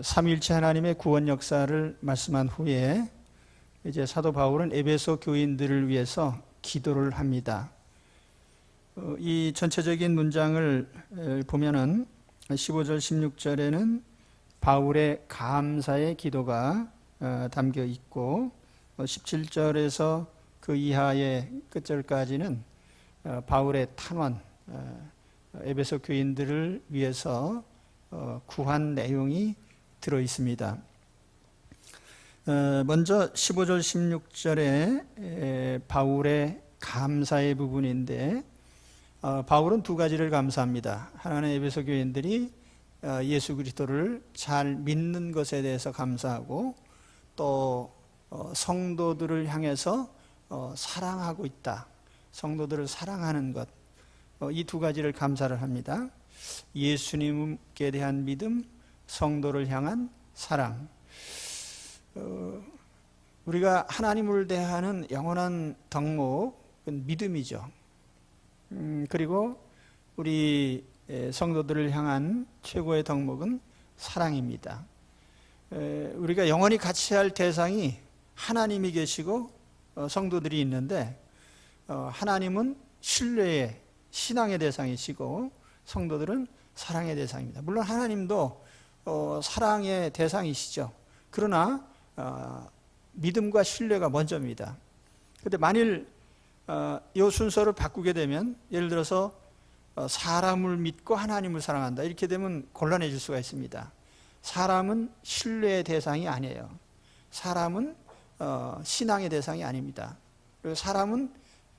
삼위일체 하나님의 구원 역사를 말씀한 후에 이제 사도 바울은 에베소 교인들을 위해서 기도를 합니다. 이 전체적인 문장을 보면은 15절 16절에는 바울의 감사의 기도가 담겨 있고 17절에서 그 이하의 끝절까지는 바울의 탄원, 에베소 교인들을 위해서 구한 내용이 들어 있습니다. 먼저 15절 16절에 바울의 감사의 부분인데 바울은 두 가지를 감사합니다. 하나는 에베소 교인들이 예수 그리스도를 잘 믿는 것에 대해서 감사하고 또 성도들을 향해서 사랑하고 있다. 성도들을 사랑하는 것, 이 두 가지를 감사를 합니다. 예수님께 대한 믿음, 성도를 향한 사랑. 우리가 하나님을 대하는 영원한 덕목은 믿음이죠. 그리고 우리 성도들을 향한 최고의 덕목은 사랑입니다. 우리가 영원히 같이 할 대상이 하나님이 계시고 성도들이 있는데 하나님은 신뢰의 신앙의 대상이시고 성도들은 사랑의 대상입니다. 물론 하나님도 사랑의 대상이시죠. 그러나 믿음과 신뢰가 먼저입니다. 그런데 만일 이 순서를 바꾸게 되면 예를 들어서 사람을 믿고 하나님을 사랑한다 이렇게 되면 곤란해질 수가 있습니다. 사람은 신뢰의 대상이 아니에요. 사람은 신앙의 대상이 아닙니다. 그리고 사람은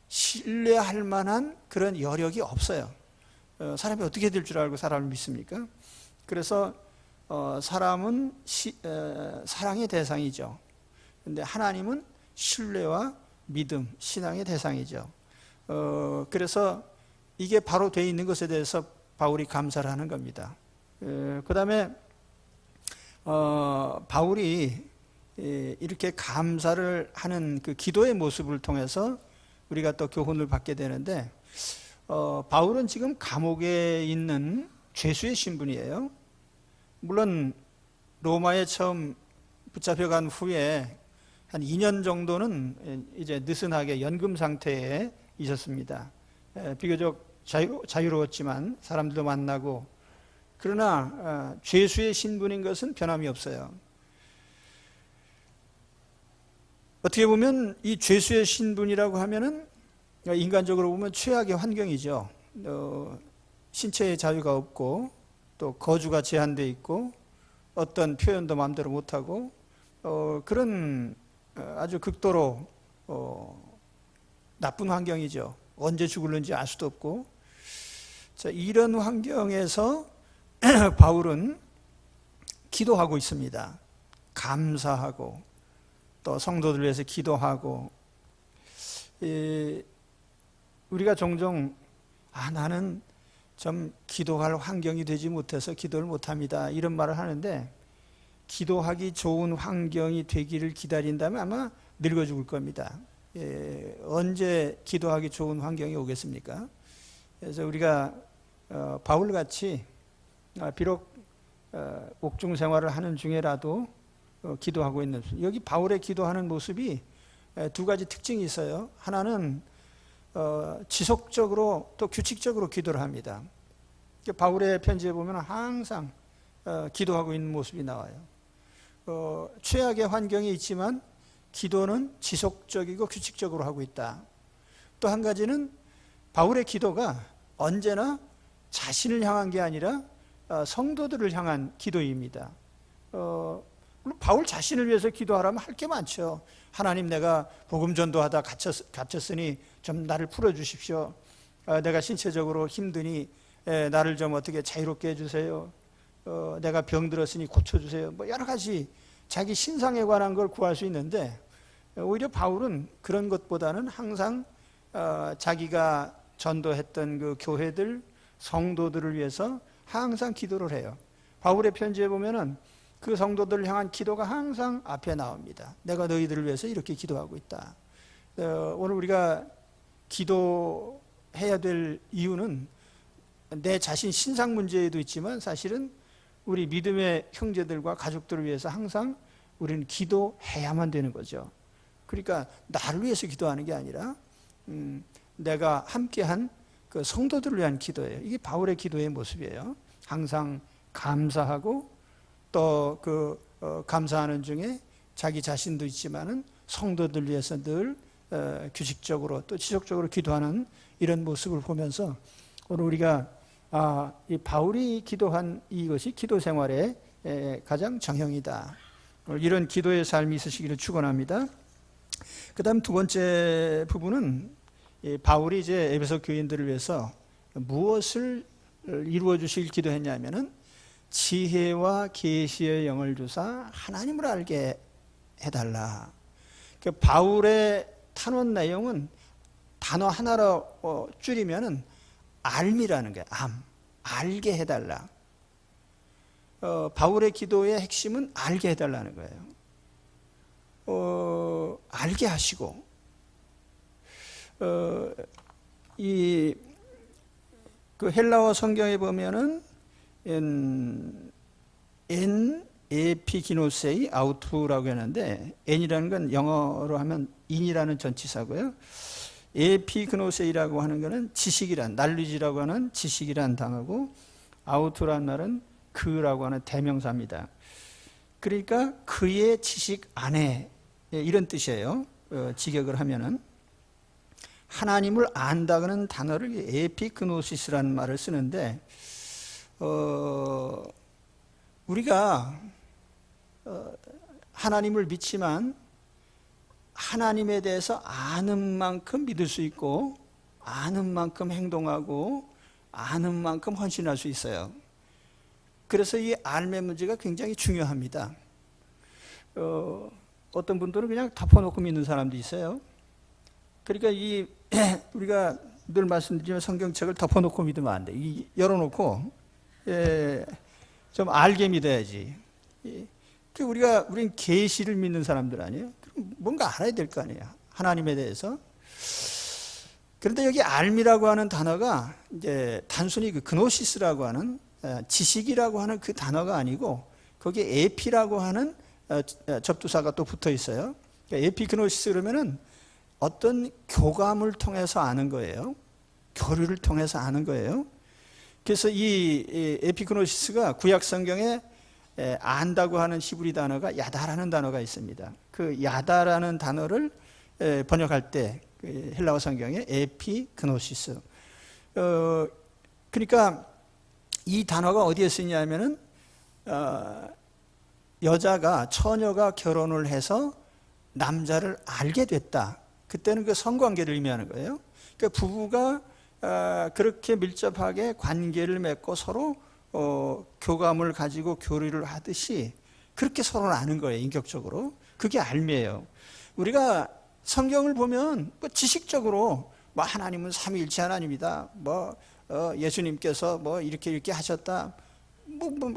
신뢰할 만한 그런 여력이 없어요. 사람이 어떻게 될 줄 알고 사람을 믿습니까? 그래서 사람은 사랑의 대상이죠. 그런데 하나님은 신뢰와 믿음, 신앙의 대상이죠. 그래서 이게 바로 되어 있는 것에 대해서 바울이 감사를 하는 겁니다. 그 다음에 바울이 이렇게 감사를 하는 그 기도의 모습을 통해서 우리가 또 교훈을 받게 되는데 바울은 지금 감옥에 있는 죄수의 신분이에요. 물론 로마에 처음 붙잡혀간 후에 한 2년 정도는 이제 느슨하게 연금 상태에 있었습니다. 비교적 자유로웠지만 사람들도 만나고 그러나 죄수의 신분인 것은 변함이 없어요. 어떻게 보면 이 죄수의 신분이라고 하면은 인간적으로 보면 최악의 환경이죠. 신체의 자유가 없고 또 거주가 제한되어 있고 어떤 표현도 마음대로 못하고 그런 아주 극도로 나쁜 환경이죠. 언제 죽을는지 알 수도 없고. 자, 이런 환경에서 바울은 기도하고 있습니다. 감사하고 또 성도들 위해서 기도하고. 우리가 종종 나는 좀 기도할 환경이 되지 못해서 기도를 못합니다 이런 말을 하는데 기도하기 좋은 환경이 되기를 기다린다면 아마 늙어 죽을 겁니다. 언제 기도하기 좋은 환경이 오겠습니까? 그래서 우리가 바울같이 비록 옥중 생활을 하는 중에라도 기도하고 있는 여기 바울의 기도하는 모습이 두 가지 특징이 있어요. 하나는 지속적으로 또 규칙적으로 기도를 합니다. 바울의 편지에 보면 항상 기도하고 있는 모습이 나와요. 최악의 환경이 있지만 기도는 지속적이고 규칙적으로 하고 있다. 또 한 가지는 바울의 기도가 언제나 자신을 향한 게 아니라 성도들을 향한 기도입니다. 물론 바울 자신을 위해서 기도하라면 할 게 많죠. 하나님, 내가 복음 전도하다 갇혔으니 좀 나를 풀어주십시오. 내가 신체적으로 힘드니 나를 좀 어떻게 자유롭게 해주세요. 내가 병들었으니 고쳐주세요. 뭐 여러 가지 자기 신상에 관한 걸 구할 수 있는데 오히려 바울은 그런 것보다는 항상 자기가 전도했던 그 교회들, 성도들을 위해서 항상 기도를 해요. 바울의 편지에 보면은 그 성도들을 향한 기도가 항상 앞에 나옵니다. 내가 너희들을 위해서 이렇게 기도하고 있다. 오늘 우리가 기도해야 될 이유는 내 자신 신상 문제에도 있지만 사실은 우리 믿음의 형제들과 가족들을 위해서 항상 우리는 기도해야만 되는 거죠. 그러니까 나를 위해서 기도하는 게 아니라 내가 함께한 그 성도들을 위한 기도예요. 이게 바울의 기도의 모습이에요. 항상 감사하고 또 감사하는 중에 자기 자신도 있지만은 성도들 위해서 늘 규칙적으로 또 지속적으로 기도하는 이런 모습을 보면서 오늘 우리가 이 바울이 기도한 이것이 기도 생활의 가장 정형이다. 이런 기도의 삶이 있으시기를 축원합니다. 그다음 두 번째 부분은 바울이 이제 에베소 교인들을 위해서 무엇을 이루어 주실 기도했냐면은 지혜와 계시의 영을 주사 하나님을 알게 해달라. 그 바울의 탄원 내용은 단어 하나로 줄이면은 알미라는 거예요. 알게 해달라. 바울의 기도의 핵심은 알게 해달라는 거예요. 알게 하시고 그 헬라어 성경에 보면은 엔 에피기노세이 아우투라고 하는데 엔이라는 건 영어로 하면 인이라는 전치사고요. 에피그노세이라고 하는 것은 지식이란, 날리지라고 하는 지식이란 단어고 아우투라는 말은 그라고 하는 대명사입니다. 그러니까 그의 지식 안에 이런 뜻이에요. 직역을 하면은 하나님을 안다는 단어를 에피그노시스라는 말을 쓰는데 우리가 하나님을 믿지만 하나님에 대해서 아는 만큼 믿을 수 있고 아는 만큼 행동하고 아는 만큼 헌신할 수 있어요. 그래서 이 알매 문제가 굉장히 중요합니다. 어떤 분들은 그냥 덮어놓고 믿는 사람도 있어요. 그러니까 우리가 늘 말씀드리면 성경책을 덮어놓고 믿으면 안 돼. 열어놓고 좀 알게 믿어야지. 우리는 계시를 믿는 사람들 아니에요? 뭔가 알아야 될 거 아니에요. 하나님에 대해서. 그런데 여기 알미라고 하는 단어가 이제 단순히 그 그노시스라고 하는 지식이라고 하는 그 단어가 아니고 거기에 에피라고 하는 접두사가 또 붙어 있어요. 그러니까 에피그노시스 그러면은 어떤 교감을 통해서 아는 거예요. 교류를 통해서 아는 거예요. 그래서 이 에피그노시스가 구약 성경에 안다고 하는 히브리 단어가 야다라는 단어가 있습니다. 그 야다라는 단어를 번역할 때 헬라어 성경에 에피그노시스. 그러니까 이 단어가 어디에 쓰이냐면은 여자가 처녀가 결혼을 해서 남자를 알게 됐다. 그때는 그 성관계를 의미하는 거예요. 그러니까 부부가 그렇게 밀접하게 관계를 맺고 서로 교감을 가지고 교류를 하듯이 그렇게 서로를 아는 거예요. 인격적으로. 그게 알미예요. 우리가 성경을 보면 뭐 지식적으로 뭐 하나님은 삼위일체 하나님이다. 예수님께서 뭐 이렇게 하셨다.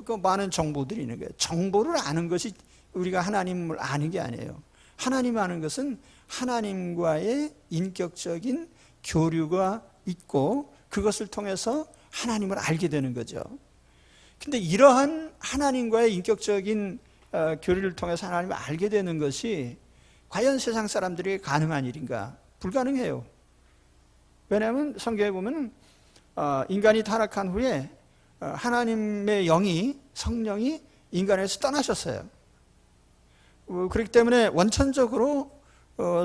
그 많은 정보들이 있는 거예요. 정보를 아는 것이 우리가 하나님을 아는 게 아니에요. 하나님 아는 것은 하나님과의 인격적인 교류가 있고 그것을 통해서 하나님을 알게 되는 거죠. 근데 이러한 하나님과의 인격적인 교류를 통해서 하나님을 알게 되는 것이 과연 세상 사람들에게 가능한 일인가? 불가능해요. 왜냐하면 성경에 보면 인간이 타락한 후에 하나님의 영이, 성령이 인간에서 떠나셨어요. 그렇기 때문에 원천적으로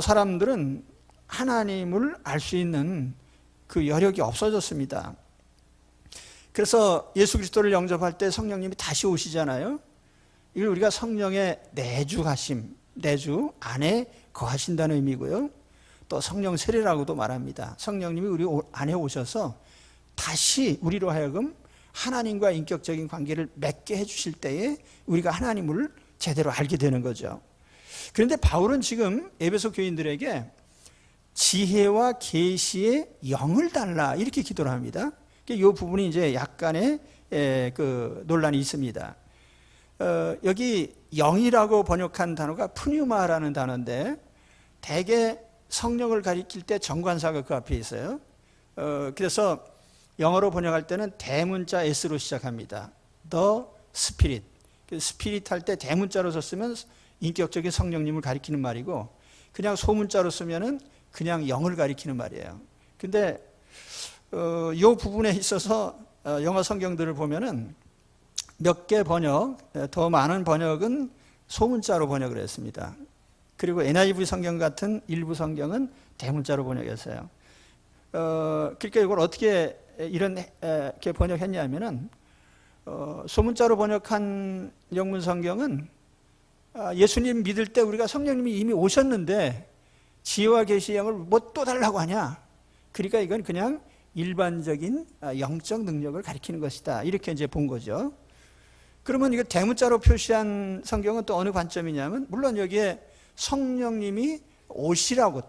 사람들은 하나님을 알 수 있는 그 여력이 없어졌습니다. 그래서 예수 그리스도를 영접할 때 성령님이 다시 오시잖아요. 이걸 우리가 성령의 내주하심, 내주 안에 거하신다는 의미고요. 또 성령 세례라고도 말합니다. 성령님이 우리 안에 오셔서 다시 우리로 하여금 하나님과 인격적인 관계를 맺게 해주실 때에 우리가 하나님을 제대로 알게 되는 거죠. 그런데 바울은 지금 에베소 교인들에게 지혜와 계시의 영을 달라 이렇게 기도를 합니다. 이 부분이 이제 약간의 그 논란이 있습니다. 여기 영이라고 번역한 단어가 푸뉴마라는 단어인데 대개 성령을 가리킬 때 정관사가 그 앞에 있어요. 그래서 영어로 번역할 때는 대문자 S로 시작합니다. The 스피릿. 스피릿 할 때 대문자로 썼으면 인격적인 성령님을 가리키는 말이고, 그냥 소문자로 쓰면은 그냥 영을 가리키는 말이에요. 근데 이 부분에 있어서 영어 성경들을 보면은 몇 개 번역, 더 많은 번역은 소문자로 번역을 했습니다. 그리고 NIV 성경 같은 일부 성경은 대문자로 번역했어요. 그러니까 이걸 어떻게 이렇게 번역했냐면은, 소문자로 번역한 영문 성경은 예수님 믿을 때 우리가 성령님이 이미 오셨는데 지혜와 계시의 영을 뭐 또 달라고 하냐? 그러니까 이건 그냥 일반적인 영적 능력을 가리키는 것이다. 이렇게 이제 본 거죠. 그러면 이거 대문자로 표시한 성경은 또 어느 관점이냐면, 물론 여기에 성령님이 오시라고,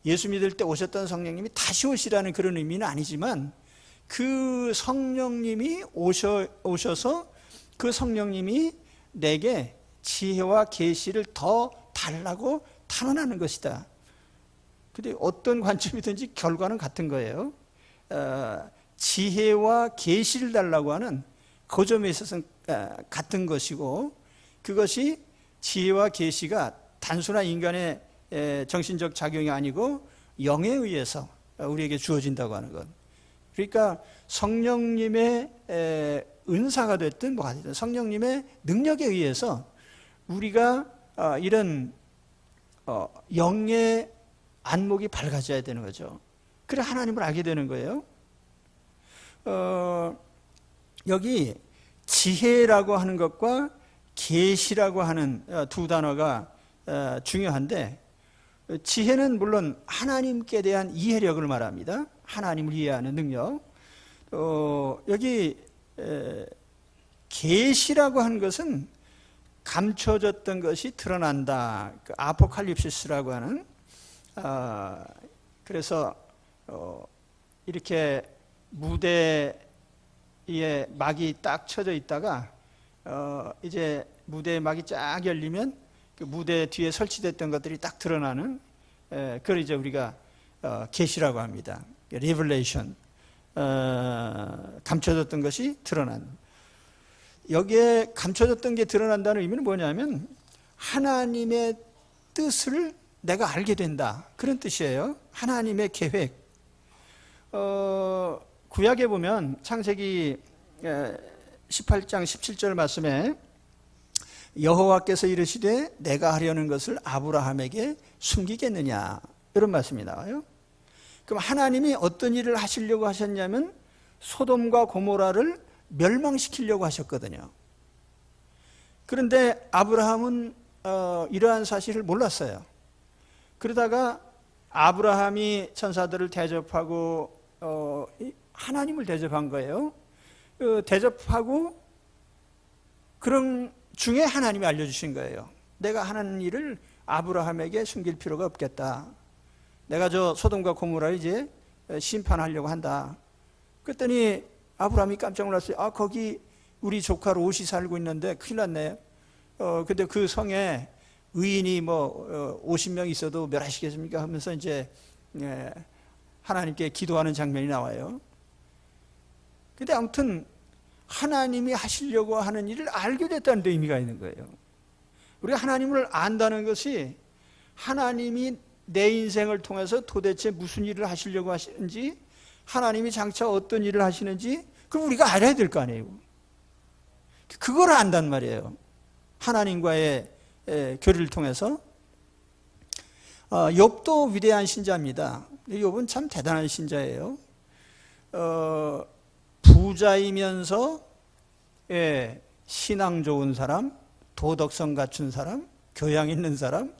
예수 믿을 때 오셨던 성령님이 다시 오시라는 그런 의미는 아니지만, 그 성령님이 오셔서 그 성령님이 내게 지혜와 계시를 더 달라고 탄원하는 것이다. 근데 어떤 관점이든지 결과는 같은 거예요. 지혜와 계시를 달라고 하는 그 점에 있어서는 같은 것이고, 그것이 지혜와 계시가 단순한 인간의 정신적 작용이 아니고 영에 의해서 우리에게 주어진다고 하는 것. 그러니까 성령님의 은사가 됐든 뭐가 됐든 성령님의 능력에 의해서 우리가 이런 영의 안목이 밝아져야 되는 거죠. 그래 하나님을 알게 되는 거예요. 여기 지혜라고 하는 것과 계시라고 하는 두 단어가 중요한데, 지혜는 물론 하나님께 대한 이해력을 말합니다. 하나님을 이해하는 능력. 여기 계시라고 하는 것은 감춰졌던 것이 드러난다. 그 아포칼립시스라고 하는, 그래서 이렇게 무대에 막이 딱 쳐져 있다가 이제 무대에 막이 쫙 열리면 그 무대 뒤에 설치됐던 것들이 딱 드러나는, 그걸 이제 우리가 계시라고 합니다. 리블레이션, 감춰졌던 것이 드러난. 여기에 감춰졌던 게 드러난다는 의미는 뭐냐면 하나님의 뜻을 내가 알게 된다, 그런 뜻이에요. 하나님의 계획. 구약에 보면 창세기 18장 17절 말씀에 여호와께서 이르시되 내가 하려는 것을 아브라함에게 숨기겠느냐, 이런 말씀이 나와요. 그럼 하나님이 어떤 일을 하시려고 하셨냐면 소돔과 고모라를 멸망시키려고 하셨거든요. 그런데 아브라함은 이러한 사실을 몰랐어요. 그러다가 아브라함이 천사들을 대접하고 하나님을 대접한 거예요. 대접하고 그런 중에 하나님이 알려주신 거예요. 내가 하는 일을 아브라함에게 숨길 필요가 없겠다. 내가 저 소돔과 고모라를 이제 심판하려고 한다. 그랬더니 아브라함이 깜짝 놀랐어요. 거기 우리 조카 롯이 살고 있는데 큰일 났네. 근데 그 성에 의인이 50명 있어도 멸하시겠습니까? 하면서 이제 하나님께 기도하는 장면이 나와요. 근데 아무튼 하나님이 하시려고 하는 일을 알게 됐다는 데 의미가 있는 거예요. 우리가 하나님을 안다는 것이 하나님이 내 인생을 통해서 도대체 무슨 일을 하시려고 하시는지, 하나님이 장차 어떤 일을 하시는지 그걸 우리가 알아야 될 거 아니에요. 그걸 안단 말이에요. 하나님과의 교류를 통해서. 욥도 위대한 신자입니다. 욥은 참 대단한 신자예요. 부자이면서 신앙 좋은 사람, 도덕성 갖춘 사람, 교양 있는 사람,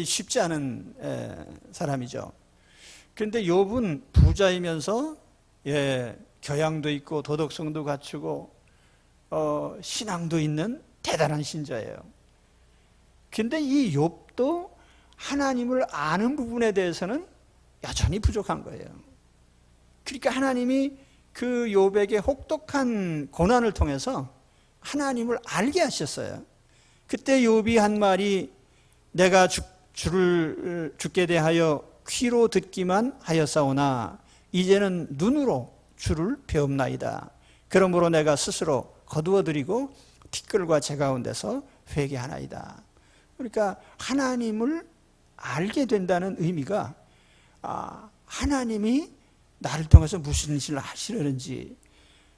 쉽지 않은 사람이죠. 그런데 욥은 부자이면서 교양도 있고 도덕성도 갖추고 신앙도 있는 대단한 신자예요. 그런데 이 욥도 하나님을 아는 부분에 대해서는 여전히 부족한 거예요. 그러니까 하나님이 그 욥에게 혹독한 고난을 통해서 하나님을 알게 하셨어요. 그때 욥이 한 말이 내가 죽게 대하여 귀로 듣기만 하였사오나 이제는 눈으로 주를 배움나이다. 그러므로 내가 스스로 거두어드리고 티끌과 재 가운데서 회개하나이다. 그러니까 하나님을 알게 된다는 의미가 하나님이 나를 통해서 무슨 일을 하시려는지,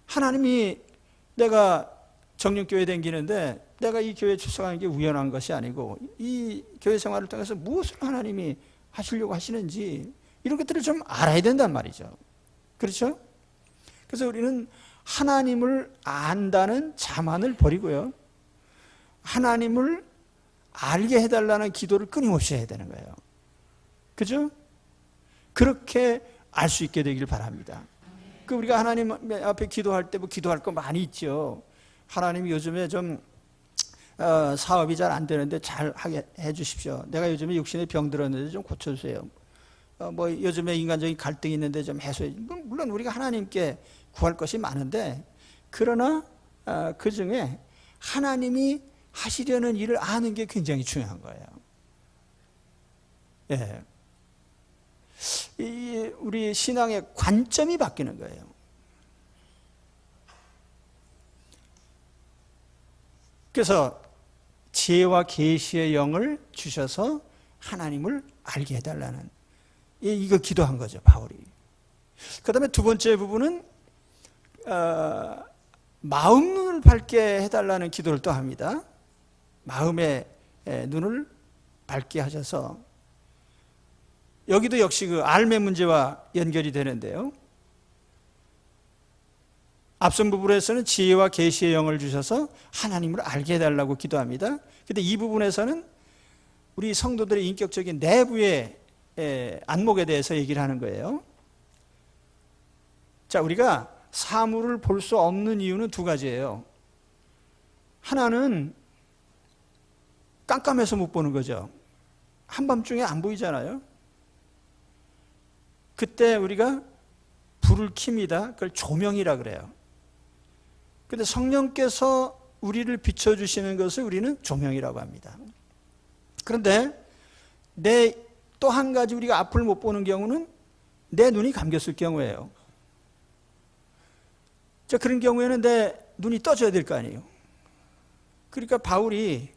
하나님이 내가 정령교회 다니는데 내가 이 교회에 출석하는 게 우연한 것이 아니고 이 교회 생활을 통해서 무엇을 하나님이 하시려고 하시는지 이런 것들을 좀 알아야 된단 말이죠. 그렇죠? 그래서 우리는 하나님을 안다는 자만을 버리고요, 하나님을 알게 해달라는 기도를 끊임없이 해야 되는 거예요. 그죠? 그렇게 알 수 있게 되길 바랍니다. 그 우리가 하나님 앞에 기도할 때 뭐 기도할 거 많이 있죠. 하나님이 요즘에 좀 사업이 잘 안 되는데 잘 하게 해 주십시오. 내가 요즘에 육신에 병 들었는데 좀 고쳐주세요. 뭐 요즘에 인간적인 갈등이 있는데 좀 해소해. 물론 우리가 하나님께 구할 것이 많은데, 그러나 그 중에 하나님이 하시려는 일을 아는 게 굉장히 중요한 거예요. 예. 우리 신앙의 관점이 바뀌는 거예요. 그래서 지혜와 계시의 영을 주셔서 하나님을 알게 해달라는, 이거 기도한 거죠, 바울이. 그 다음에 두 번째 부분은 마음 눈을 밝게 해달라는 기도를 또 합니다. 마음의 눈을 밝게 하셔서, 여기도 역시 그 알매 문제와 연결이 되는데요. 앞선 부분에서는 지혜와 계시의 영을 주셔서 하나님을 알게 해달라고 기도합니다. 근데 이 부분에서는 우리 성도들의 인격적인 내부의 안목에 대해서 얘기를 하는 거예요. 자, 우리가 사물을 볼 수 없는 이유는 두 가지예요. 하나는 깜깜해서 못 보는 거죠. 한밤중에 안 보이잖아요. 그때 우리가 불을 킵니다. 그걸 조명이라 그래요. 근데 성령께서 우리를 비춰주시는 것을 우리는 조명이라고 합니다. 그런데 또 한 가지 우리가 앞을 못 보는 경우는 내 눈이 감겼을 경우예요. 자, 그런 경우에는 내 눈이 떠져야 될 거 아니에요. 그러니까 바울이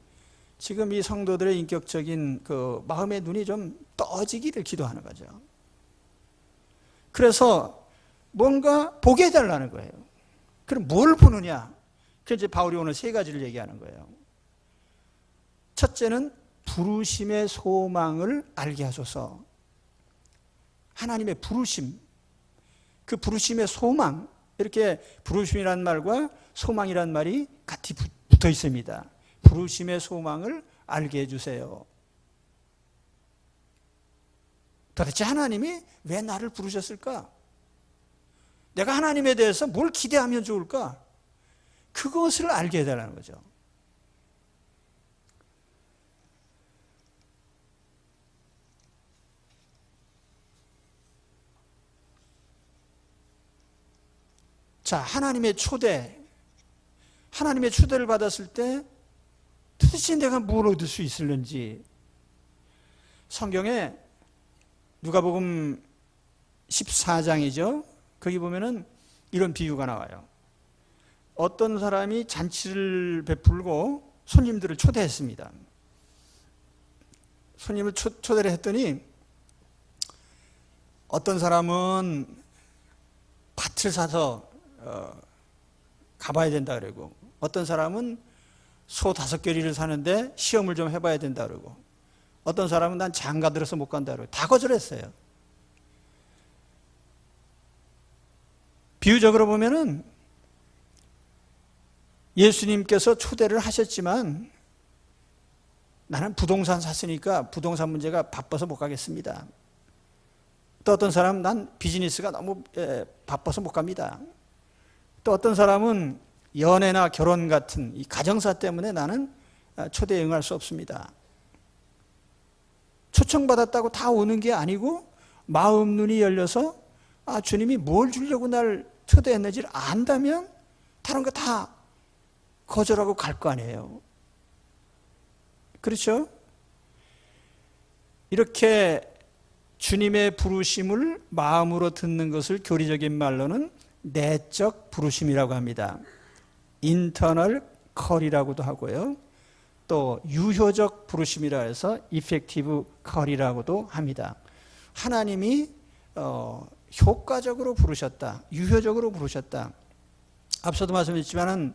지금 이 성도들의 인격적인 그 마음의 눈이 좀 떠지기를 기도하는 거죠. 그래서 뭔가 보게 해달라는 거예요. 그럼 뭘 보느냐? 그래서 이제 바울이 오늘 세 가지를 얘기하는 거예요. 첫째는 부르심의 소망을 알게 하소서. 하나님의 부르심, 그 부르심의 소망, 이렇게 부르심이란 말과 소망이란 말이 같이 붙어 있습니다. 부르심의 소망을 알게 해주세요. 도대체 하나님이 왜 나를 부르셨을까? 내가 하나님에 대해서 뭘 기대하면 좋을까? 그것을 알게 해달라는 거죠. 자, 하나님의 초대를 받았을 때 도대체 내가 뭘 얻을 수 있을는지, 성경에 누가복음 14장이죠. 거기 보면은 이런 비유가 나와요. 어떤 사람이 잔치를 베풀고 손님들을 초대했습니다. 손님을 초대를 했더니 어떤 사람은 밭을 사서 가봐야 된다 그러고, 어떤 사람은 소 5겨리를 사는데 시험을 좀 해봐야 된다 그러고, 어떤 사람은 난 장가 들어서 못 간다 그러고, 다 거절했어요. 비유적으로 보면은 예수님께서 초대를 하셨지만 나는 부동산 샀으니까 부동산 문제가 바빠서 못 가겠습니다. 또 어떤 사람은 난 비즈니스가 너무 바빠서 못 갑니다. 또 어떤 사람은 연애나 결혼 같은 이 가정사 때문에 나는 초대에 응할 수 없습니다. 초청받았다고 다 오는 게 아니고 마음 눈이 열려서 주님이 뭘 주려고 날 초대했는지를 안다면 다른 거 다 거절하고 갈 거 아니에요. 그렇죠? 이렇게 주님의 부르심을 마음으로 듣는 것을 교리적인 말로는 내적 부르심이라고 합니다. Internal 컬이라고도 하고요. 또 유효적 부르심이라 해서 effective call이라고도 합니다. 하나님이 효과적으로 부르셨다. 유효적으로 부르셨다. 앞서도 말씀드렸지만은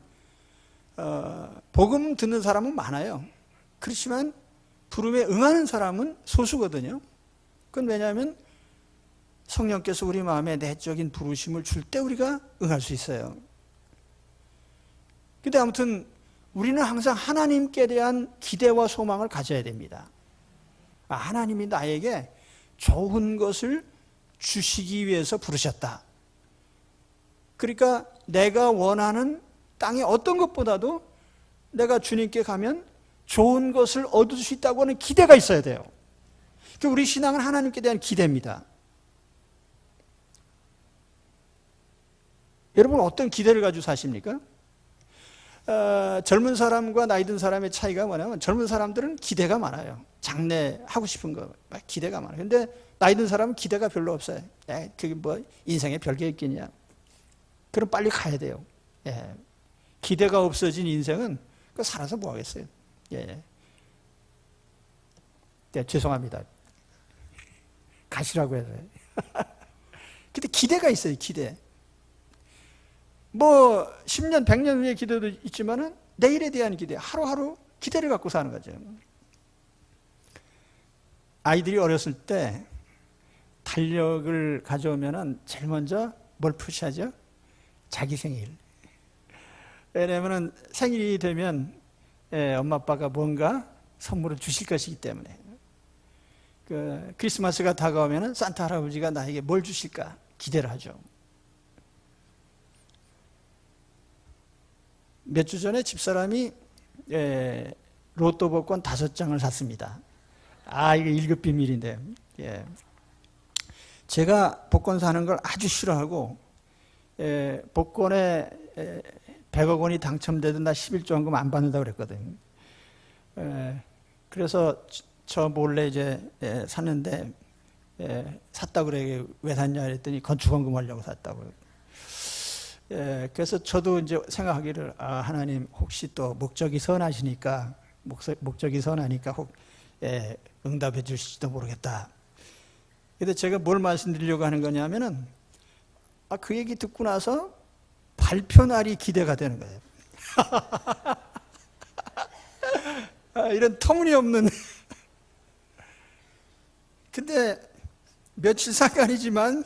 복음 듣는 사람은 많아요. 그렇지만 부름에 응하는 사람은 소수거든요. 그건 왜냐하면 성령께서 우리 마음에 내적인 부르심을 줄 때 우리가 응할 수 있어요. 근데 아무튼 우리는 항상 하나님께 대한 기대와 소망을 가져야 됩니다. 하나님이 나에게 좋은 것을 주시기 위해서 부르셨다. 그러니까 내가 원하는 땅의 어떤 것보다도 내가 주님께 가면 좋은 것을 얻을 수 있다고 하는 기대가 있어야 돼요. 그러니까 우리 신앙은 하나님께 대한 기대입니다. 여러분 어떤 기대를 가지고 사십니까? 젊은 사람과 나이 든 사람의 차이가 뭐냐면 젊은 사람들은 기대가 많아요. 장래 하고 싶은 거 기대가 많아요. 근데 나이 든 사람은 기대가 별로 없어요. 그게 뭐 인생에 별게 있겠냐. 그럼 빨리 가야 돼요. 기대가 없어진 인생은 살아서 뭐 하겠어요. 죄송합니다. 가시라고 해서. 근데 기대가 있어요. 기대. 뭐 10년, 100년 후의 기대도 있지만은 내일에 대한 기대, 하루하루 기대를 갖고 사는 거죠. 아이들이 어렸을 때 달력을 가져오면은 제일 먼저 뭘 푸시하죠? 자기 생일. 왜냐하면 생일이 되면 엄마 아빠가 뭔가 선물을 주실 것이기 때문에 크리스마스가 다가오면 산타 할아버지가 나에게 뭘 주실까 기대를 하죠. 몇 주 전에 집사람이 로또 복권 5장을 샀습니다. 이거 1급 비밀인데. 제가 복권 사는 걸 아주 싫어하고 복권에 100억 원이 당첨되든 나 11조원금 안 받는다고 그랬거든요. 그래서 저 몰래 이제 샀는데 샀다고 그래. 왜 샀냐 그랬더니 건축원금 하려고 샀다고. 그래서 저도 이제 생각하기를 하나님 혹시 또 목적이 선하시니까 목적이 선하니까 혹 응답해 주실지도 모르겠다. 근데 제가 뭘 말씀드리려고 하는 거냐면은 그 얘기 듣고 나서 발표 날이 기대가 되는 거예요. 이런 터무니없는. 근데 며칠 상관이지만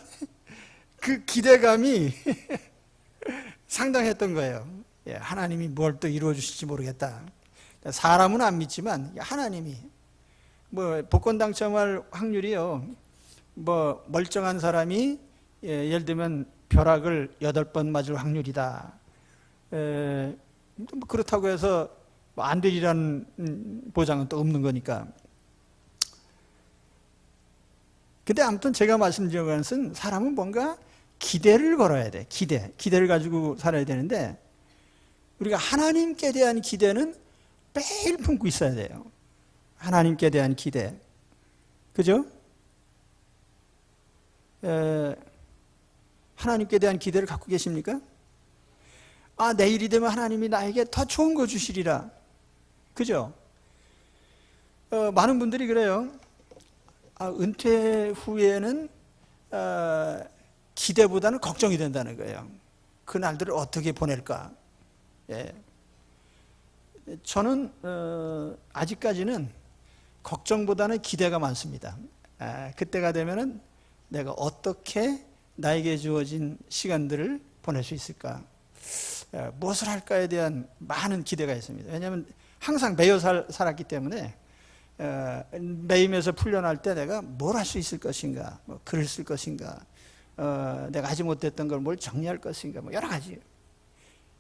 그 기대감이 상당했던 거예요. 하나님이 뭘 또 이루어 주실지 모르겠다. 사람은 안 믿지만 하나님이 뭐 복권 당첨할 확률이요. 뭐 멀쩡한 사람이 예를 들면 벼락을 8번 맞을 확률이다. 뭐 그렇다고 해서 안 되리라는 보장은 또 없는 거니까. 근데 아무튼 제가 말씀드린 것은 사람은 뭔가 기대를 걸어야 돼. 기대를 가지고 살아야 되는데 우리가 하나님께 대한 기대는 매일 품고 있어야 돼요. 하나님께 대한 기대. 그죠? 하나님께 대한 기대를 갖고 계십니까? 내일이 되면 하나님이 나에게 더 좋은 거 주시리라. 그죠? 많은 분들이 그래요. 은퇴 후에는 기대보다는 걱정이 된다는 거예요. 그 날들을 어떻게 보낼까? 저는 아직까지는 걱정보다는 기대가 많습니다. 그때가 되면은 내가 어떻게 나에게 주어진 시간들을 보낼 수 있을까? 무엇을 할까에 대한 많은 기대가 있습니다. 왜냐하면 항상 매여 살았기 때문에 매임에서 풀려날 때 내가 뭘 할 수 있을 것인가, 뭐 글을 쓸 것인가, 내가 하지 못했던 걸 뭘 정리할 것인가, 뭐 여러 가지.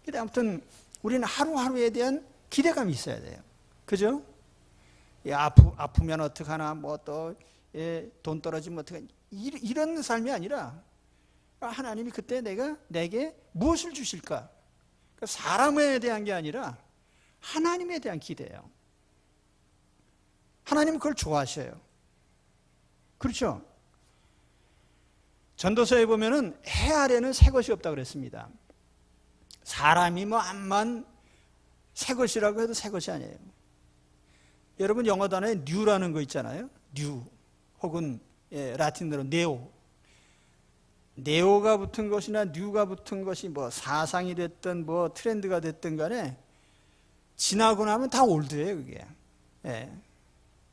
근데 아무튼 우리는 하루하루에 대한 기대감이 있어야 돼요. 그죠? 아프면 어떡하나, 뭐 또 돈 떨어지면 어떡하나, 이런 삶이 아니라 하나님이 그때 내게 무엇을 주실까? 그러니까 사람에 대한 게 아니라 하나님에 대한 기대예요. 하나님은 그걸 좋아하셔요. 그렇죠? 전도서에 보면은 해 아래는 새 것이 없다고 그랬습니다. 사람이 뭐 암만 새 것이라고 해도 새 것이 아니에요. 여러분 영어 단어에 new라는 거 있잖아요. new 혹은 라틴어로 neo. 네오가 붙은 것이나 뉴가 붙은 것이 뭐 사상이 됐든 뭐 트렌드가 됐든 간에 지나고 나면 다 올드예요, 그게. 그러니까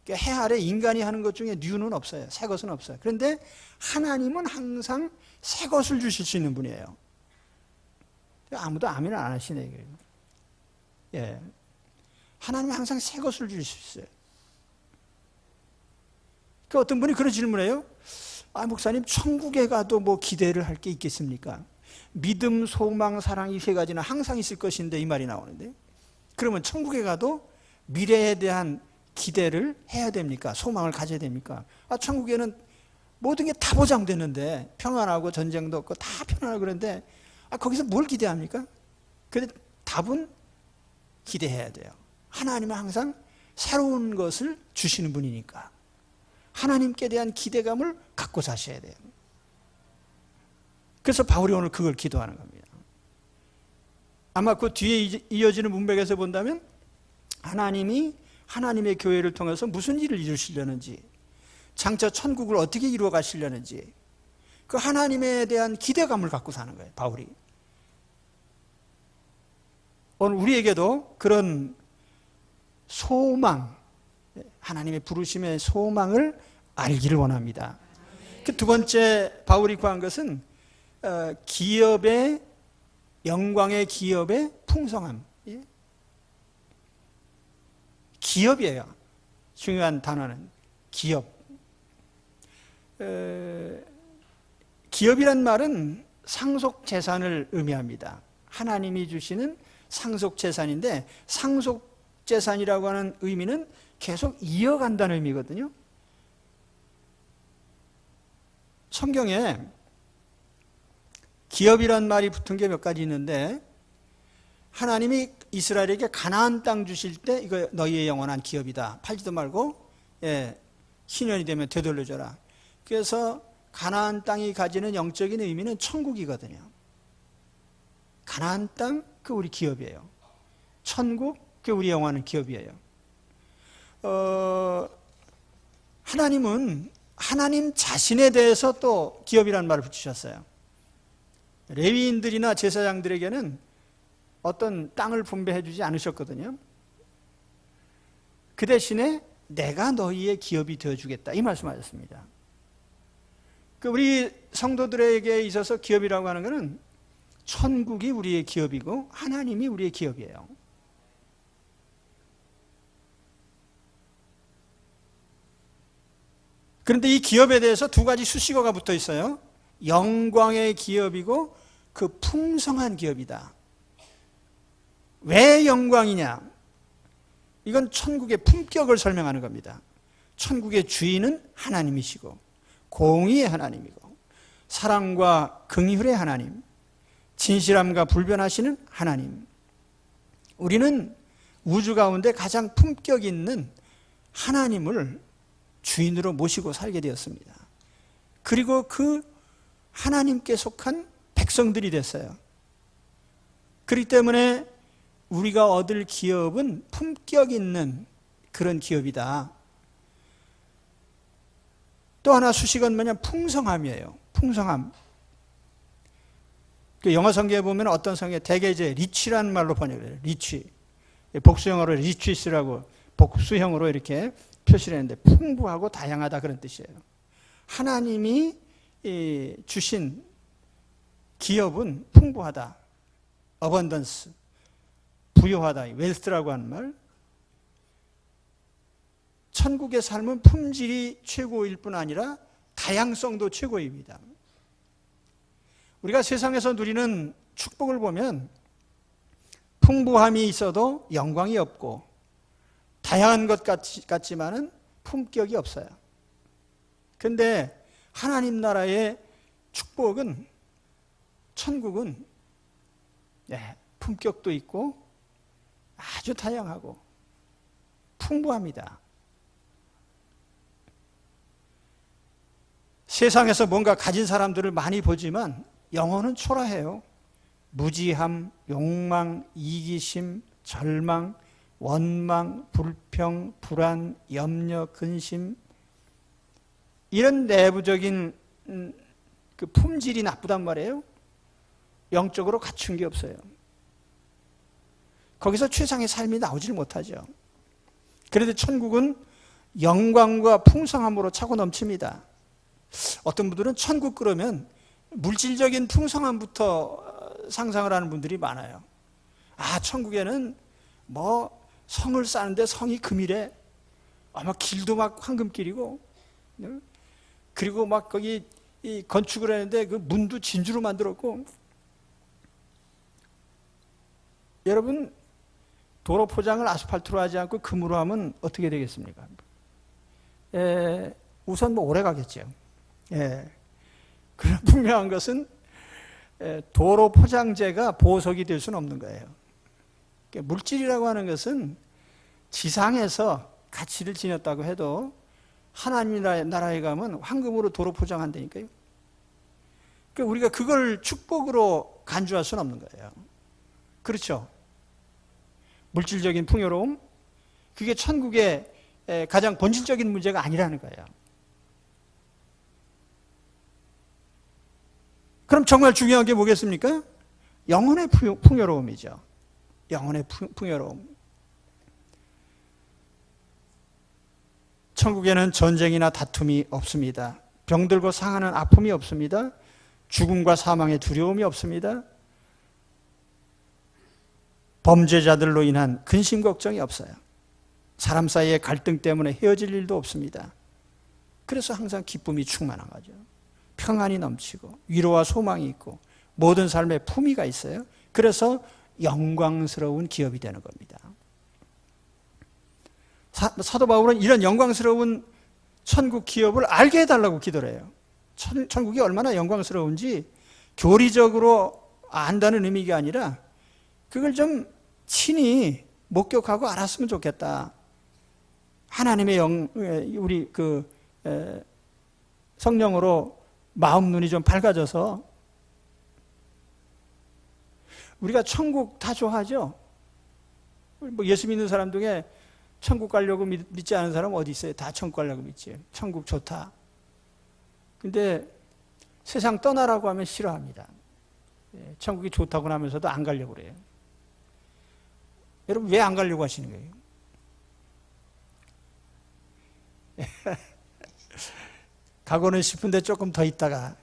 해 아래 인간이 하는 것 중에 뉴는 없어요. 새 것은 없어요. 그런데 하나님은 항상 새 것을 주실 수 있는 분이에요. 아무도 아멘을 안 하시네, 이거예요. 하나님은 항상 새 것을 주실 수 있어요. 그러니까 어떤 분이 그런 질문을 해요. 목사님, 천국에 가도 뭐 기대를 할 게 있겠습니까? 믿음, 소망, 사랑 이 세 가지는 항상 있을 것인데 이 말이 나오는데, 그러면 천국에 가도 미래에 대한 기대를 해야 됩니까? 소망을 가져야 됩니까? 천국에는 모든 게 다 보장되는데, 평안하고 전쟁도 없고 다 편안하고 그런데 거기서 뭘 기대합니까? 근데 답은 기대해야 돼요. 하나님은 항상 새로운 것을 주시는 분이니까 하나님께 대한 기대감을 갖고 사셔야 돼요. 그래서 바울이 오늘 그걸 기도하는 겁니다. 아마 그 뒤에 이어지는 문맥에서 본다면 하나님이 하나님의 교회를 통해서 무슨 일을 이루시려는지, 장차 천국을 어떻게 이루어 가시려는지 그 하나님에 대한 기대감을 갖고 사는 거예요, 바울이. 오늘 우리에게도 그런 소망, 하나님의 부르심의 소망을 알기를 원합니다. 그 두 번째 바울이 구한 것은 기업의 영광의 기업의 풍성함. 기업이에요. 중요한 단어는 기업. 기업이란 말은 상속 재산을 의미합니다. 하나님이 주시는 상속 재산인데, 상속 재산이라고 하는 의미는 계속 이어간다는 의미거든요. 성경에 기업이란 말이 붙은 게 몇 가지 있는데, 하나님이 이스라엘에게 가나안 땅 주실 때 이거 너희의 영원한 기업이다, 팔지도 말고 신년이 되면 되돌려줘라. 그래서 가나안 땅이 가지는 영적인 의미는 천국이거든요. 가나안 땅, 그 우리 기업이에요. 천국, 그 우리 영원한 기업이에요. 하나님은 하나님 자신에 대해서 또 기업이라는 말을 붙이셨어요. 레위인들이나 제사장들에게는 어떤 땅을 분배해 주지 않으셨거든요. 그 대신에 내가 너희의 기업이 되어주겠다, 이 말씀하셨습니다. 우리 성도들에게 있어서 기업이라고 하는 것은 천국이 우리의 기업이고 하나님이 우리의 기업이에요. 그런데 이 기업에 대해서 두 가지 수식어가 붙어 있어요. 영광의 기업이고 그 풍성한 기업이다. 왜 영광이냐? 이건 천국의 품격을 설명하는 겁니다. 천국의 주인은 하나님이시고 공의의 하나님이고 사랑과 긍휼의 하나님, 진실함과 불변하시는 하나님. 우리는 우주 가운데 가장 품격 있는 하나님을 주인으로 모시고 살게 되었습니다. 그리고 그 하나님께 속한 백성들이 됐어요. 그렇기 때문에 우리가 얻을 기업은 품격 있는 그런 기업이다. 또 하나 수식은 뭐냐? 풍성함이에요. 풍성함. 영어 성경에 보면 어떤 성경에 대개 이제 리치라는 말로 번역을 해요. 리치. 복수형으로 리치스라고 복수형으로 이렇게 표시를 했는데 풍부하고 다양하다, 그런 뜻이에요. 하나님이 주신 기업은 풍부하다. 어번던스. 부유하다. 웰스라고 하는 말. 천국의 삶은 품질이 최고일 뿐 아니라 다양성도 최고입니다. 우리가 세상에서 누리는 축복을 보면 풍부함이 있어도 영광이 없고 다양한 것 같지만은 품격이 없어요. 그런데 하나님 나라의 축복은, 천국은 품격도 있고 아주 다양하고 풍부합니다. 세상에서 뭔가 가진 사람들을 많이 보지만 영혼은 초라해요. 무지함, 욕망, 이기심, 절망, 원망, 불평, 불안, 염려, 근심, 이런 내부적인 그 품질이 나쁘단 말이에요. 영적으로 갖춘 게 없어요. 거기서 최상의 삶이 나오질 못하죠. 그래도 천국은 영광과 풍성함으로 차고 넘칩니다. 어떤 분들은 천국 그러면 물질적인 풍성함부터 상상을 하는 분들이 많아요. 아, 천국에는 뭐 성을 쌓는데 성이 금이래. 아마 길도 막 황금길이고, 그리고 막 거기 이 건축을 했는데 그 문도 진주로 만들었고. 여러분, 도로 포장을 아스팔트로 하지 않고 금으로 하면 어떻게 되겠습니까? 우선 뭐 오래 가겠죠. 그러나 분명한 것은 도로 포장재가 보석이 될 수는 없는 거예요. 물질이라고 하는 것은 지상에서 가치를 지녔다고 해도 하나님 나라에 가면 황금으로 도로 포장한다니까요. 그러니까 우리가 그걸 축복으로 간주할 수는 없는 거예요. 그렇죠? 물질적인 풍요로움, 그게 천국의 가장 본질적인 문제가 아니라는 거예요. 그럼 정말 중요한 게 뭐겠습니까? 영혼의 풍요로움이죠. 영혼의 풍요로움. 천국에는 전쟁이나 다툼이 없습니다. 병들고 상하는 아픔이 없습니다. 죽음과 사망의 두려움이 없습니다. 범죄자들로 인한 근심 걱정이 없어요. 사람 사이의 갈등 때문에 헤어질 일도 없습니다. 그래서 항상 기쁨이 충만한 거죠. 평안이 넘치고 위로와 소망이 있고 모든 삶에 품위가 있어요. 그래서 영광스러운 기업이 되는 겁니다. 사도 바울은 이런 영광스러운 천국 기업을 알게 해달라고 기도를 해요. 천국이 얼마나 영광스러운지 교리적으로 안다는 의미가 아니라 그걸 좀 친히 목격하고 알았으면 좋겠다. 하나님의 우리 성령으로 마음 눈이 좀 밝아져서 우리가 천국 다 좋아하죠. 뭐 예수 믿는 사람 중에 천국 가려고 믿지 않은 사람 어디 있어요? 다 천국 가려고 믿지. 천국 좋다. 근데 세상 떠나라고 하면 싫어합니다. 천국이 좋다고 하면서도 안 가려고 그래요. 여러분 왜 안 가려고 하시는 거예요? 가고는 싶은데 조금 더 있다가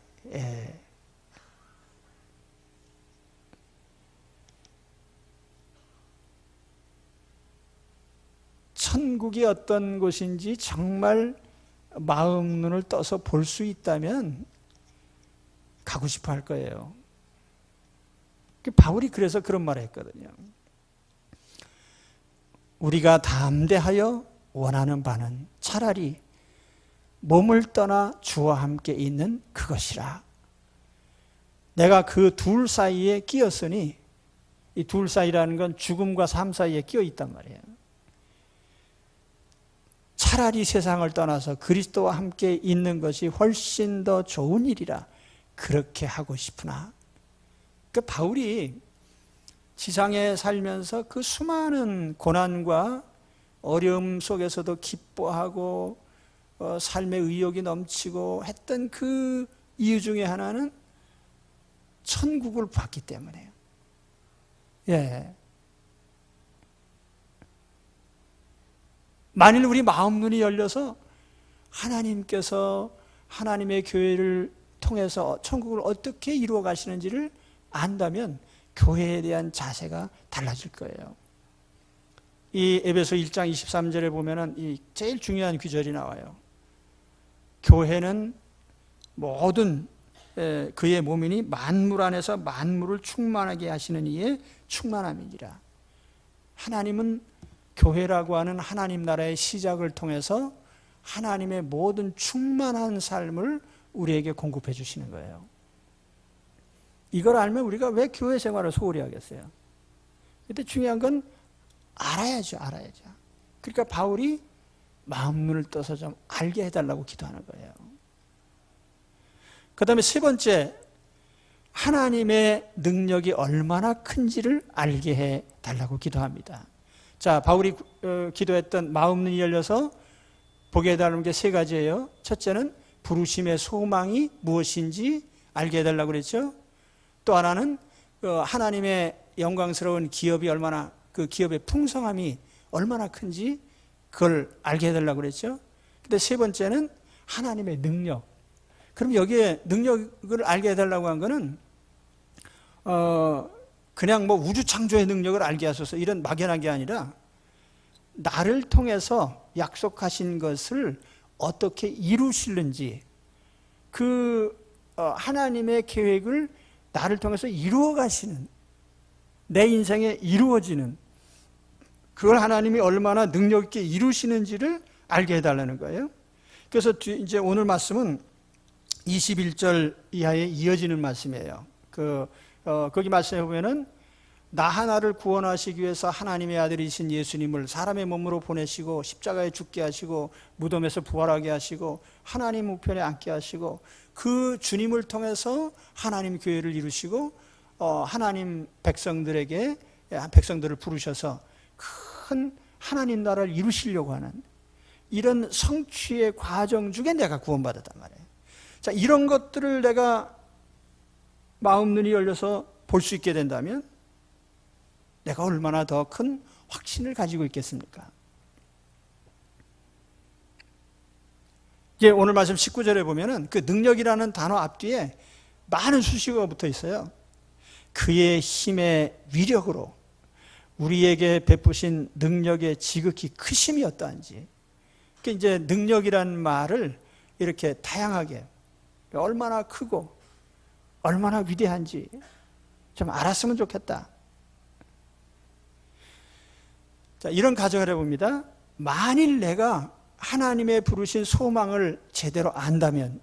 천국이 어떤 곳인지 정말 마음 눈을 떠서 볼 수 있다면 가고 싶어 할 거예요. 바울이 그래서 그런 말을 했거든요. 우리가 담대하여 원하는 바는 차라리 몸을 떠나 주와 함께 있는 그것이라. 내가 그 둘 사이에 끼었으니, 이 둘 사이라는 건 죽음과 삶 사이에 끼어 있단 말이에요. 차라리 세상을 떠나서 그리스도와 함께 있는 것이 훨씬 더 좋은 일이라 그렇게 하고 싶으나. 그 바울이 지상에 살면서 그 수많은 고난과 어려움 속에서도 기뻐하고 삶의 의욕이 넘치고 했던 그 이유 중에 하나는 천국을 봤기 때문에요. 예. 만일 우리 마음 눈이 열려서 하나님께서 하나님의 교회를 통해서 천국을 어떻게 이루어 가시는지를 안다면 교회에 대한 자세가 달라질 거예요. 이 에베소 1장 23절에 보면은 이 제일 중요한 구절이 나와요. 교회는 모든 그의 몸이니 만물 안에서 만물을 충만하게 하시는 이의 충만함이니라. 하나님은 교회라고 하는 하나님 나라의 시작을 통해서 하나님의 모든 충만한 삶을 우리에게 공급해 주시는 거예요. 이걸 알면 우리가 왜 교회 생활을 소홀히 하겠어요? 근데 중요한 건 알아야죠. 그러니까 바울이 마음 눈을 떠서 좀 알게 해달라고 기도하는 거예요. 그 다음에 세 번째, 하나님의 능력이 얼마나 큰지를 알게 해 달라고 기도합니다. 자, 바울이 기도했던 마음 눈이 열려서 보게 해달라는 게 세 가지예요. 첫째는 부르심의 소망이 무엇인지 알게 해달라고 그랬죠. 또 하나는 하나님의 영광스러운 기업이 얼마나, 그 기업의 풍성함이 얼마나 큰지 그걸 알게 해달라고 그랬죠. 근데 세 번째는 하나님의 능력. 그럼 여기에 능력을 알게 해달라고 한 거는 그냥 뭐 우주 창조의 능력을 알게 하소서 이런 막연한 게 아니라 나를 통해서 약속하신 것을 어떻게 이루시는지, 그 하나님의 계획을 나를 통해서 이루어 가시는, 내 인생에 이루어지는, 그걸 하나님이 얼마나 능력 있게 이루시는지를 알게 해달라는 거예요. 그래서 이제 오늘 말씀은 21절 이하에 이어지는 말씀이에요. 거기 말씀에 보면은 나 하나를 구원하시기 위해서 하나님의 아들이신 예수님을 사람의 몸으로 보내시고 십자가에 죽게 하시고 무덤에서 부활하게 하시고 하나님 우편에 앉게 하시고 그 주님을 통해서 하나님 교회를 이루시고 하나님 백성들을 부르셔서 큰 하나님 나라를 이루시려고 하는 이런 성취의 과정 중에 내가 구원받았단 말이에요. 자, 이런 것들을 내가 마음 눈이 열려서 볼 수 있게 된다면 내가 얼마나 더 큰 확신을 가지고 있겠습니까? 이제 오늘 말씀 19절에 보면은 그 능력이라는 단어 앞뒤에 많은 수식어가 붙어 있어요. 그의 힘의 위력으로 우리에게 베푸신 능력의 지극히 크심이 어떠한지. 그러니까 이제 능력이라는 말을 이렇게 다양하게 얼마나 크고 얼마나 위대한지 좀 알았으면 좋겠다. 자, 이런 가정을 해봅니다. 만일 내가 하나님의 부르신 소망을 제대로 안다면,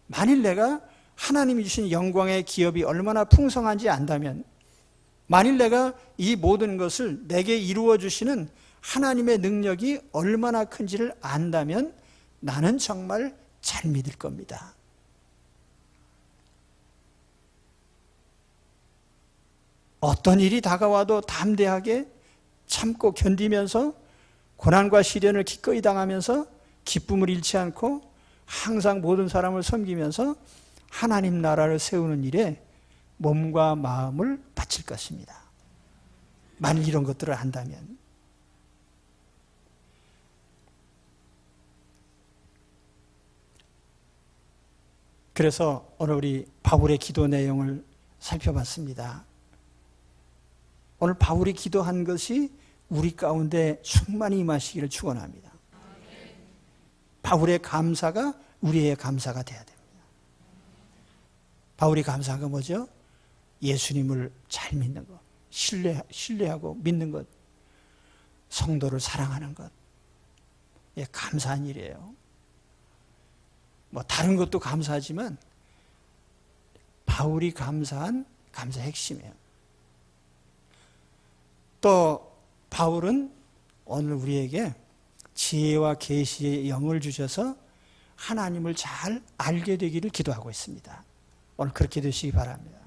만일 내가 하나님이 주신 영광의 기업이 얼마나 풍성한지 안다면, 만일 내가 이 모든 것을 내게 이루어 주시는 하나님의 능력이 얼마나 큰지를 안다면 나는 정말 잘 믿을 겁니다. 어떤 일이 다가와도 담대하게 참고 견디면서 고난과 시련을 기꺼이 당하면서 기쁨을 잃지 않고 항상 모든 사람을 섬기면서 하나님 나라를 세우는 일에 몸과 마음을 바칠 것입니다. 만일 이런 것들을 한다면. 그래서 오늘 우리 바울의 기도 내용을 살펴봤습니다. 오늘 바울이 기도한 것이 우리 가운데 충만히 임하시기를 축원합니다. 바울의 감사가 우리의 감사가 돼야 됩니다. 바울이 감사한 건 뭐죠? 예수님을 잘 믿는 것, 신뢰하고 믿는 것, 성도를 사랑하는 것. 예, 감사한 일이에요. 뭐 다른 것도 감사하지만 바울이 감사한 감사의 핵심이에요. 또 바울은 오늘 우리에게 지혜와 계시의 영을 주셔서 하나님을 잘 알게 되기를 기도하고 있습니다. 오늘 그렇게 되시기 바랍니다.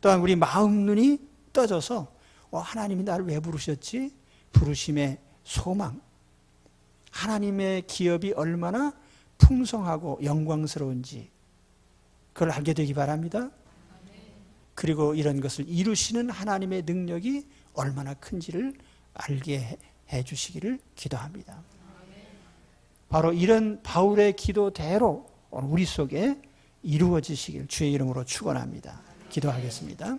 또한 우리 마음 눈이 떠져서 하나님이 나를 왜 부르셨지? 부르심의 소망, 하나님의 기업이 얼마나 풍성하고 영광스러운지 그걸 알게 되기 바랍니다. 그리고 이런 것을 이루시는 하나님의 능력이 얼마나 큰지를 알게 해주시기를 기도합니다. 바로 이런 바울의 기도대로 우리 속에 이루어지시길 주의 이름으로 축원합니다. 기도하겠습니다.